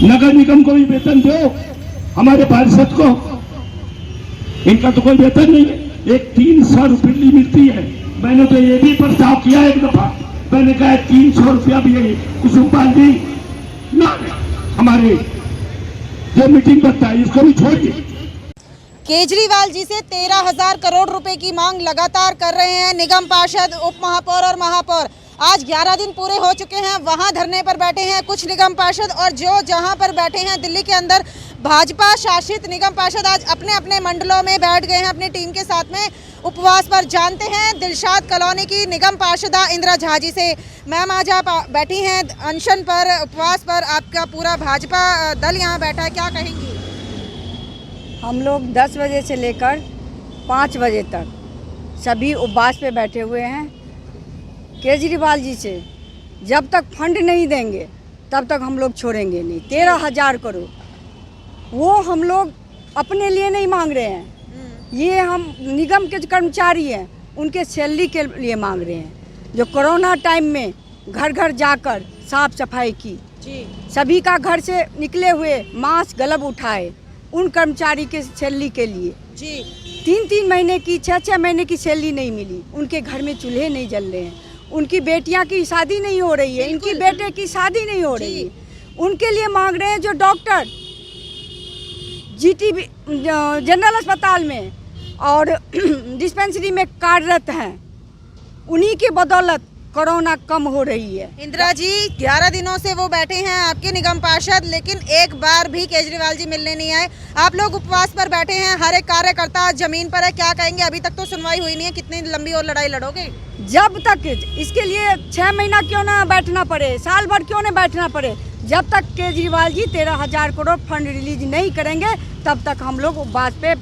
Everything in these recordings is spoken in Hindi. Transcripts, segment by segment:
नगर निगम को भी वेतन दो, हमारे पार्षद को, इनका तो कोई वेतन नहीं है। एक 300 रुपये मिलती है। मैंने तो ये भी प्रस्ताव किया एक दफा, मैंने कहा 300 रुपया भी कुसुम पाल जी ना, हमारे जो मीटिंग करता है इसको भी छोड़िए। केजरीवाल जी से 13,000 करोड़ रुपए की मांग लगातार कर रहे हैं निगम पार्षद, उप महापौर और महापौर। आज 11 दिन पूरे हो चुके हैं, वहां धरने पर बैठे हैं कुछ निगम पार्षद, और जो जहां पर बैठे हैं दिल्ली के अंदर भाजपा शासित निगम पार्षद आज अपने अपने मंडलों में बैठ गए हैं अपनी टीम के साथ में उपवास पर। जानते हैं दिलशाद कॉलोनी की निगम पार्षदा इंदिरा झा जी से। मैम, आज आप बैठी हैं अनशन पर, उपवास पर, आपका पूरा भाजपा दल यहाँ बैठा है, क्या कहेंगी? हम लोग 10 बजे से लेकर 5 बजे तक सभी उपवास पे बैठे हुए हैं। केजरीवाल जी से जब तक फंड नहीं देंगे तब तक हम लोग छोड़ेंगे नहीं। 13,000 करोड़ वो हम लोग अपने लिए नहीं मांग रहे हैं, ये हम निगम के कर्मचारी हैं उनके सैलरी के लिए मांग रहे हैं, जो कोरोना टाइम में घर घर जाकर साफ सफाई की जी, सभी का घर से निकले हुए मास्क गलब उठाए, उन कर्मचारी के सैलरी के लिए जी। 3-3 महीने की 6-6 महीने की सैलरी नहीं मिली, उनके घर में चूल्हे नहीं जल रहे हैं, उनकी बेटियां की शादी नहीं हो रही है, इनकी बेटे की शादी नहीं हो रही है, उनके लिए मांग रहे हैं। जो डॉक्टर जीटी जनरल अस्पताल में और डिस्पेंसरी में कार्यरत हैं, उन्हीं की बदौलत कोरोना कम हो रही है। इंदिरा जी, 11 दिनों से वो बैठे हैं आपके निगम पार्षद, लेकिन एक बार भी केजरीवाल जी मिलने नहीं आए। आप लोग उपवास पर बैठे हैं, हर एक कार्यकर्ता जमीन पर है, क्या कहेंगे? अभी तक तो सुनवाई हुई नहीं है, कितनी लंबी और लड़ाई लड़ोगे? जब तक इसके लिए 6 महीना क्यों ना बैठना पड़े, साल भर क्यों ना बैठना पड़े, जब तक केजरीवाल जी 13,000 करोड़ फंड रिलीज नहीं करेंगे तब तक हम लोग उपवास पे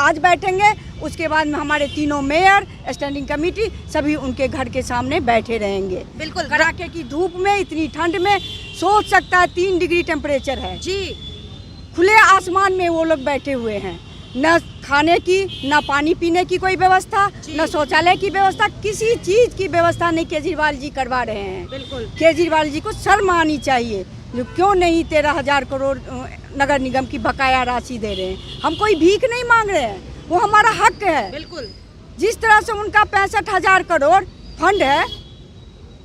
आज बैठेंगे। उसके बाद में हमारे तीनों मेयर, स्टैंडिंग कमेटी सभी उनके घर के सामने बैठे रहेंगे। बिल्कुल, कड़ाके की धूप में, इतनी ठंड में, सोच सकता है 3 डिग्री टेम्परेचर है जी, खुले आसमान में वो लोग बैठे हुए हैं। न खाने की, न पानी पीने की कोई व्यवस्था, न शौचालय की व्यवस्था, किसी चीज की व्यवस्था नहीं केजरीवाल जी करवा रहे हैं। बिल्कुल, केजरीवाल जी को शर्म आनी चाहिए, जो क्यों नहीं 13,000 करोड़ नगर निगम की बकाया राशि दे रहे हैं। हम कोई भीख नहीं मांग रहे हैं, वो हमारा हक है। बिल्कुल, जिस तरह से उनका 65,000 करोड़ फंड है,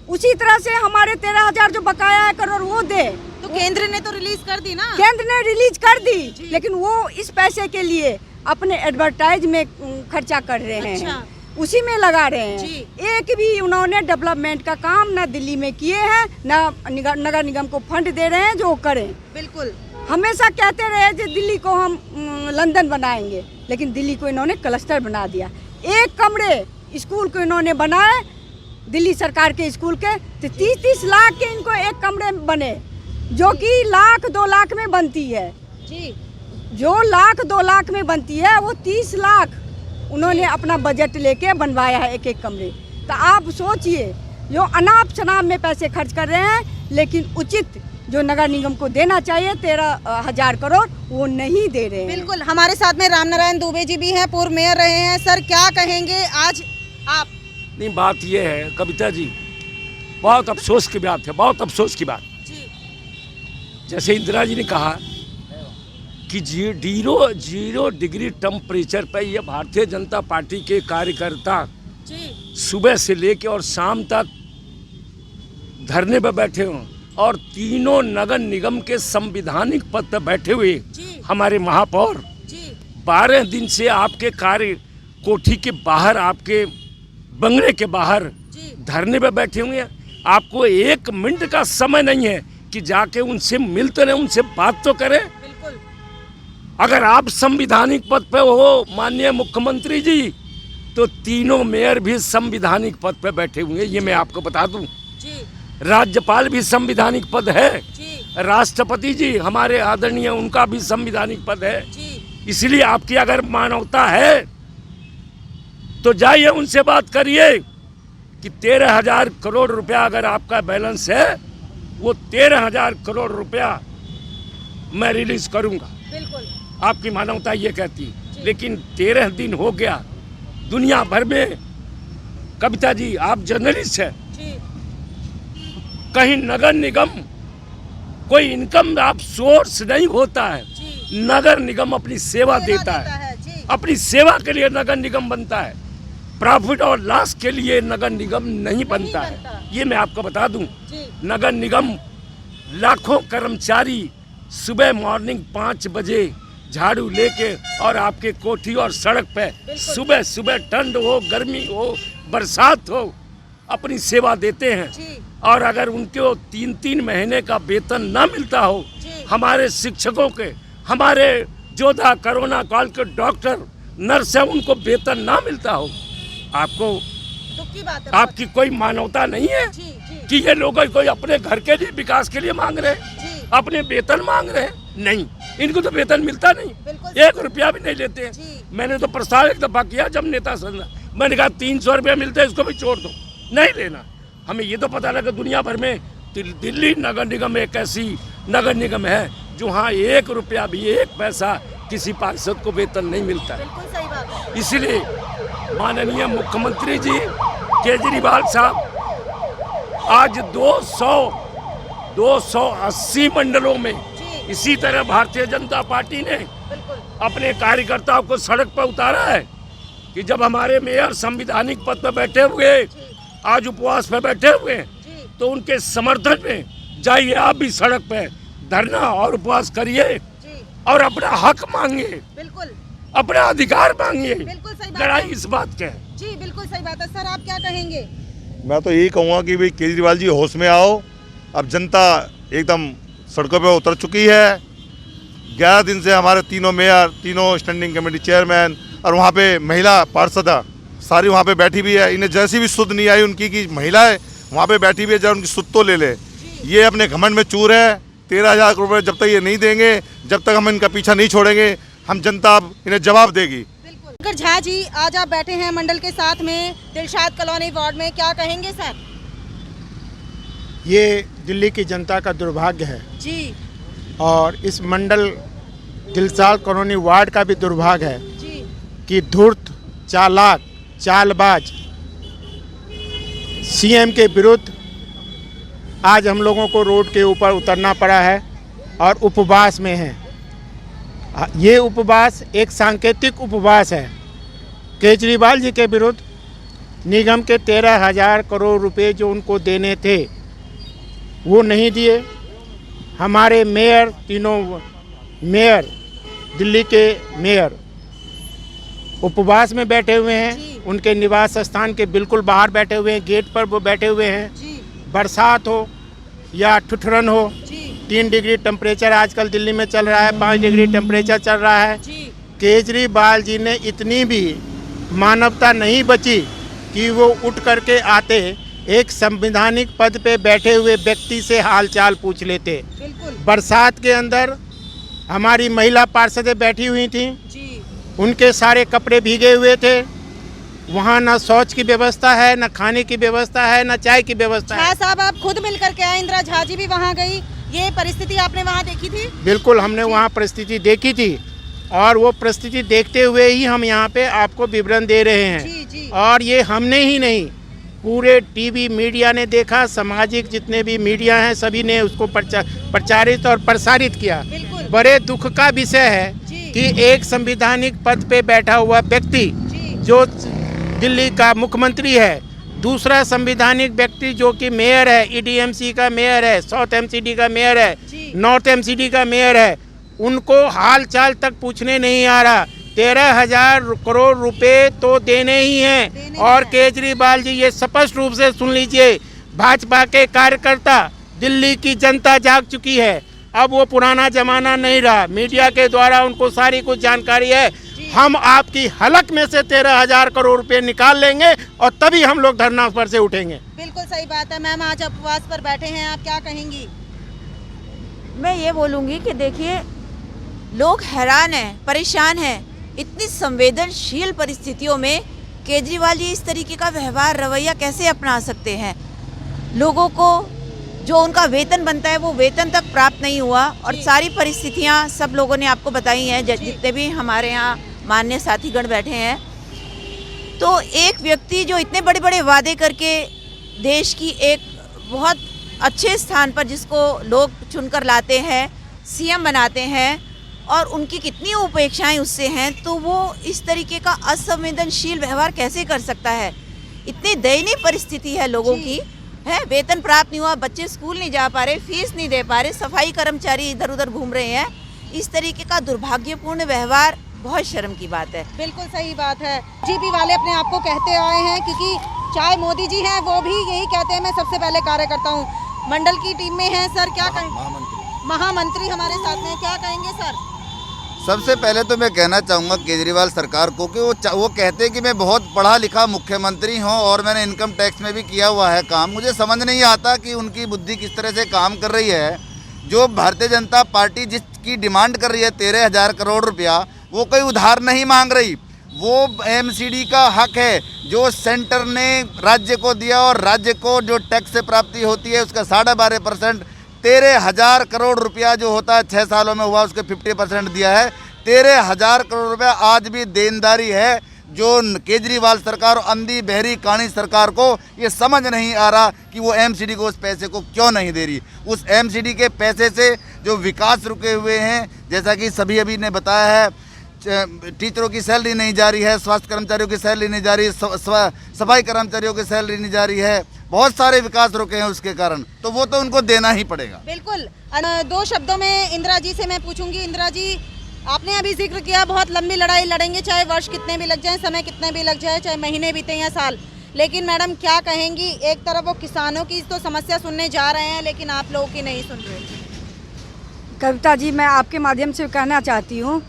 उसी तरह से हमारे 13,000 जो बकाया है करोड़ वो दे। तो केंद्र ने तो रिलीज कर दी ना? केंद्र ने रिलीज कर दी, लेकिन वो इस पैसे के लिए अपने एडवर्टाइज में खर्चा कर रहे हैं, उसी में लगा रहे हैं। एक भी उन्होंने डेवलपमेंट का काम ना दिल्ली में किए हैं, ना नगर निगम को फंड दे रहे हैं जो करें। बिल्कुल, हमेशा कहते रहे कि दिल्ली को हम लंदन बनाएंगे, लेकिन दिल्ली को इन्होंने क्लस्टर बना दिया। एक कमरे स्कूल को इन्होंने बनाए, दिल्ली सरकार के स्कूल के, तो 30-30 लाख के इनको एक कमरे बने, जो कि 1-2 लाख में बनती है जी। जो 1-2 लाख में बनती है वो 30 लाख उन्होंने अपना बजट लेके बनवाया है एक कमरे। तो आप सोचिए, जो अनाप शनाप में पैसे खर्च कर रहे हैं, लेकिन उचित जो नगर निगम को देना चाहिए 13,000 करोड़ वो नहीं दे रहे हैं। बिल्कुल, हमारे साथ में राम नारायण दुबे जी भी हैं, पूर्व मेयर रहे हैं। सर, क्या कहेंगे आज आप? नहीं, बात ये है कविता जी, बहुत अफसोस की बात है, बहुत अफसोस की बात जी। जैसे इंदिरा जी ने कहा कि 0 डिग्री टेम्परेचर पर ये भारतीय जनता पार्टी के कार्यकर्ता सुबह से लेकर और शाम तक धरने पर बैठे हों, और तीनों नगर निगम के संवैधानिक पद पर बैठे हुए हमारे महापौर 12 दिन से आपके कार्य कोठी के बाहर, आपके बंगले के बाहर धरने पर बैठे हुए हैं। आपको 1 मिनट का समय नहीं है कि जाके उनसे मिलते रहे, उनसे बात तो करें। अगर आप संवैधानिक पद पे हो माननीय मुख्यमंत्री जी, तो तीनों मेयर भी संवैधानिक पद पे बैठे हुए हैं, ये मैं आपको बता दूं। राज्यपाल भी संवैधानिक पद है, राष्ट्रपति जी हमारे आदरणीय, उनका भी संवैधानिक पद है। इसलिए आपकी अगर मानवता है तो जाइए उनसे बात करिए कि 13,000 करोड़ रुपया अगर आपका बैलेंस है, वो 13,000 करोड़ रुपया मैं रिलीज करूंगा। बिल्कुल, आपकी मानवता ये कहती है। लेकिन 13 दिन हो गया, दुनिया भर में, कविता जी आप जर्नलिस्ट हैं, कहीं नगर निगम कोई इनकम आप सोर्स नहीं होता है। जी। नगर निगम अपनी सेवा देता है, जी। अपनी सेवा के लिए नगर निगम बनता है, प्रॉफिट और लॉस के लिए नगर निगम नहीं बनता है। ये मैं आपको बता दूं, नगर निगम लाखों कर्मचारी सुबह मॉर्निंग 5 बजे झाड़ू लेके और आपके कोठी और सड़क पे सुबह सुबह ठंड हो, गर्मी हो, बरसात हो, अपनी सेवा देते हैं। और अगर उनको 3-3 महीने का वेतन ना मिलता हो, हमारे शिक्षकों के, हमारे योद्धा, कोरोना काल के डॉक्टर, नर्स है, उनको वेतन ना मिलता हो, आपको दुख की बात है। आपकी कोई मानवता नहीं है कि ये लोग कोई अपने घर के लिए, विकास के लिए मांग रहे हैं, अपने वेतन मांग रहे हैं? नहीं, इनको तो वेतन मिलता नहीं, 1 रुपया भी नहीं लेते हैं। मैंने तो प्रस्ताव एक दफा किया जब नेता संघ, मैंने कहा 300 रुपया मिलते हैं, इसको भी छोड़ दो, नहीं लेना। हमें ये तो पता लगा दुनिया भर में दिल्ली नगर निगम एक ऐसी नगर निगम है जो हाँ 1 रुपया भी, 1 पैसा किसी पार्षद को वेतन नहीं मिलता है। बिल्कुल सही बात है। इसलिए माननीय मुख्यमंत्री जी केजरीवाल साहब आज 280 मंडलों में इसी तरह भारतीय जनता पार्टी ने अपने कार्यकर्ताओं को सड़क पर उतारा है कि जब हमारे मेयर संवैधानिक पद पर बैठे हुए, आज उपवास पर बैठे हुए हैं, तो उनके समर्थन में जाइए आप भी सड़क पे धरना और उपवास करिए और अपना हक मांगिए, बिल्कुल अपना अधिकार मांगिए। बिल्कुल सही बात लड़ाई है। इस बात के है। जी बिल्कुल सही बात है। सर आप क्या कहेंगे? मैं तो यही कहूँगा कि भाई केजरीवाल जी होश में आओ। अब जनता एकदम सड़कों पे उतर चुकी है। 11 दिन से हमारे तीनों मेयर, तीनों स्टैंडिंग कमेटी चेयरमैन और वहाँ पे महिला पार्षदा सारी वहाँ पे बैठी भी है। इन्हें जैसी भी सुध नहीं आई उनकी कि महिलाएं वहाँ पे बैठी भी है, जब उनकी सुध तो ले ले। ये अपने घमंड में चूर है। 13,000 करोड़ रुपये जब तक ये नहीं देंगे, जब तक हम इनका पीछा नहीं छोड़ेंगे, हम जनता अब इन्हें जवाब देगी। बिल्कुल। झा जी आज आप बैठे हैं मंडल के साथ में दिलशाद कॉलोनी वार्ड में, क्या कहेंगे सर? ये दिल्ली की जनता का दुर्भाग्य है जी और इस मंडल दिलशाद कॉलोनी वार्ड का भी दुर्भाग्य है जी कि धूर्त, चालाक, चालबाज सीएम के विरुद्ध आज हम लोगों को रोड के ऊपर उतरना पड़ा है और उपवास में है। ये उपवास एक सांकेतिक उपवास है। केजरीवाल जी के विरुद्ध निगम के 13,000 करोड़ रुपए जो उनको देने थे वो नहीं दिए। हमारे मेयर, तीनों मेयर, दिल्ली के मेयर उपवास में बैठे हुए हैं। उनके निवास स्थान के बिल्कुल बाहर बैठे हुए हैं, गेट पर वो बैठे हुए हैं। बरसात हो या ठुठरन हो, 3 डिग्री टेम्परेचर आजकल दिल्ली में चल रहा है, 5 डिग्री टेम्परेचर चल रहा है। केजरीवाल जी ने इतनी भी मानवता नहीं बची कि वो उठ करके आते, एक संवैधानिक पद पे बैठे हुए व्यक्ति से हालचाल पूछ लेते। बरसात के अंदर हमारी महिला पार्षदें बैठी हुई थीं, उनके सारे कपड़े भीगे हुए थे। वहाँ ना शौच की व्यवस्था है, ना खाने की व्यवस्था है, ना चाय की व्यवस्था है। साहब आप खुद मिलकर के आए, इंदिरा झा जी भी वहाँ गई, ये परिस्थिति आपने वहाँ देखी थी? बिल्कुल, हमने वहाँ परिस्थिति देखी थी और वो परिस्थिति देखते हुए ही हम यहाँ पे आपको विवरण दे रहे हैं। और ये हमने ही नहीं, पूरे टीवी मीडिया ने देखा, सामाजिक जितने भी मीडिया हैं सभी ने उसको प्रचारित और प्रसारित किया। बड़े दुख का विषय है कि एक संवैधानिक पद पे बैठा हुआ व्यक्ति जो दिल्ली का मुख्यमंत्री है, दूसरा संवैधानिक व्यक्ति जो कि मेयर है, ईडीएमसी का मेयर है, साउथ एमसीडी का मेयर है, नॉर्थ एमसीडी का मेयर है, उनको हाल चाल तक पूछने नहीं आ रहा। 13,000 करोड़ रुपए तो देने ही हैं। और केजरीवाल जी ये स्पष्ट रूप से सुन लीजिए, भाजपा के कार्यकर्ता, दिल्ली की जनता जाग चुकी है। अब वो पुराना जमाना नहीं रहा, मीडिया के द्वारा उनको सारी कुछ जानकारी है। हम आपकी हलक में से 13,000 करोड़ रुपए निकाल लेंगे और तभी हम लोग धरना पर से उठेंगे। बिल्कुल सही बात है। मैम आज उपवास पर बैठे हैं, आप क्या कहेंगी? मैं ये बोलूँगी कि देखिए, लोग हैरान हैं, परेशान हैं। इतनी संवेदनशील परिस्थितियों में केजरीवाल जी इस तरीके का व्यवहार, रवैया कैसे अपना सकते हैं? लोगों को जो उनका वेतन बनता है वो वेतन तक प्राप्त नहीं हुआ और सारी परिस्थितियां सब लोगों ने आपको बताई हैं, जितने भी हमारे यहाँ माननीय साथीगण बैठे हैं। तो एक व्यक्ति जो इतने बड़े बड़े वादे करके देश की एक बहुत अच्छे स्थान पर जिसको लोग चुनकर लाते हैं, सीएम बनाते हैं और उनकी कितनी उपेक्षाएं उससे हैं, तो वो इस तरीके का असंवेदनशील व्यवहार कैसे कर सकता है। इतनी दयनीय परिस्थिति है लोगों की, है वेतन प्राप्त नहीं हुआ, बच्चे स्कूल नहीं जा पा रहे, फीस नहीं दे पा रहे, सफाई कर्मचारी इधर उधर घूम रहे हैं। इस तरीके का दुर्भाग्यपूर्ण व्यवहार बहुत शर्म की बात है। बिल्कुल सही बात है। जीपी वाले अपने आप को कहते आए हैं, क्योंकि चाहे मोदी जी हैं वो भी यही कहते हैं मैं सबसे पहले कार्य करता हूँ। मंडल की टीम में हैं सर, क्या कहें, महामंत्री हमारे साथ में, क्या कहेंगे सर? सबसे पहले तो मैं कहना चाहूँगा केजरीवाल सरकार को कि वो कहते हैं कि मैं बहुत पढ़ा लिखा मुख्यमंत्री हूँ और मैंने इनकम टैक्स में भी किया हुआ है काम। मुझे समझ नहीं आता कि उनकी बुद्धि किस तरह से काम कर रही है। जो भारतीय जनता पार्टी जिसकी डिमांड कर रही है 13,000 करोड़ रुपया, वो कोई उधार नहीं मांग रही, वो एमसीडी का हक है जो सेंटर ने राज्य को दिया और राज्य को जो टैक्स से प्राप्ति होती है उसका 12.5%, 13,000 करोड़ रुपया जो होता है 6 सालों में हुआ उसके 50% दिया है। 13,000 करोड़ रुपया आज भी देनदारी है जो केजरीवाल सरकार और अंधी बहरी कानी सरकार को ये समझ नहीं आ रहा कि वो एमसीडी को उस पैसे को क्यों नहीं दे रही। उस एमसीडी के पैसे से जो विकास रुके हुए हैं, जैसा कि सभी अभी ने बताया है, टीचरों की सैलरी नहीं जा रही है, स्वास्थ्य कर्मचारियों की सैलरी नहीं जा रही, सफाई कर्मचारियों की सैलरी नहीं जा रही है, बहुत सारे विकास रुके हैं उसके कारण, तो वो तो उनको देना ही पड़ेगा। बिल्कुल। दो शब्दों में इंदिरा जी से मैं पूछूंगी। इंदिरा जी, आपने अभी जिक्र किया बहुत लंबी लड़ाई लड़ेंगे, चाहे वर्ष कितने भी लग जाए, समय कितने भी लग जाए, चाहे महीने बीते या साल, लेकिन मैडम क्या कहेंगी? एक तरफ वो किसानों की तो समस्या सुनने जा रहे हैं, लेकिन आप लोगों की नहीं सुन रहे। कविता जी, मैं आपके माध्यम से कहना चाहती हूँ,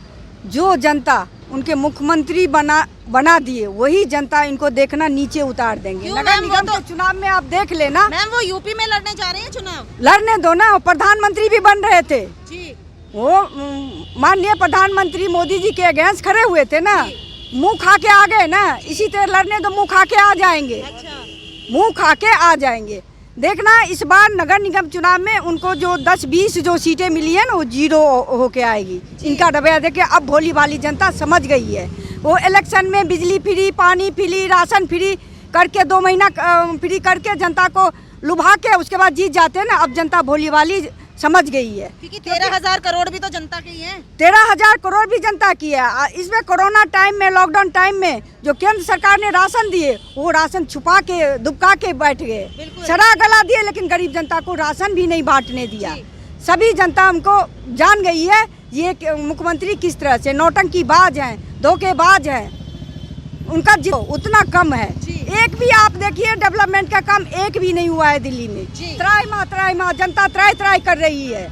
जो जनता उनके मुख्यमंत्री बना दिए वही जनता इनको देखना नीचे उतार देंगे। नगर निगम के चुनाव में आप देख लेना। मैम वो यूपी में लड़ने जा रहे हैं चुनाव। लड़ने दो ना, प्रधानमंत्री भी बन रहे थे जी। वो माननीय प्रधानमंत्री मोदी जी के अगेंस्ट खड़े हुए थे ना, मुंह खा के आ गए ना। इसी तरह लड़ने दो, मुंह खा के आ जाएंगे। अच्छा। मुंह खा के आ जाएंगे। देखना इस बार नगर निगम चुनाव में उनको जो 10-20 जो सीटें मिली है ना, वो 0 होके आएगी। इनका रवैया देखे अब भोली भाली जनता समझ गई है। वो इलेक्शन में बिजली फ्री, पानी फ्री, राशन फ्री करके 2 महीना फ्री करके जनता को लुभा के उसके बाद जीत जाते हैं ना। अब जनता भोली भाली समझ गई है, क्योंकि 13,000 करोड़ भी तो जनता की है। 13,000 करोड़ भी जनता की है। इसमें कोरोना टाइम में, लॉकडाउन टाइम में जो केंद्र सरकार ने राशन दिए, वो राशन छुपा के दुबका के बैठ गए, सड़ा गला दिए, लेकिन गरीब जनता को राशन भी नहीं बांटने दिया। सभी जनता हमको जान गई है ये मुख्यमंत्री किस तरह से नौटंकीबाज हैं, धोखेबाज हैं। उनका उतना कम है। एक भी आप देखिए डेवलपमेंट का काम एक भी नहीं हुआ है दिल्ली में। त्राई माँ जनता त्राई कर रही है।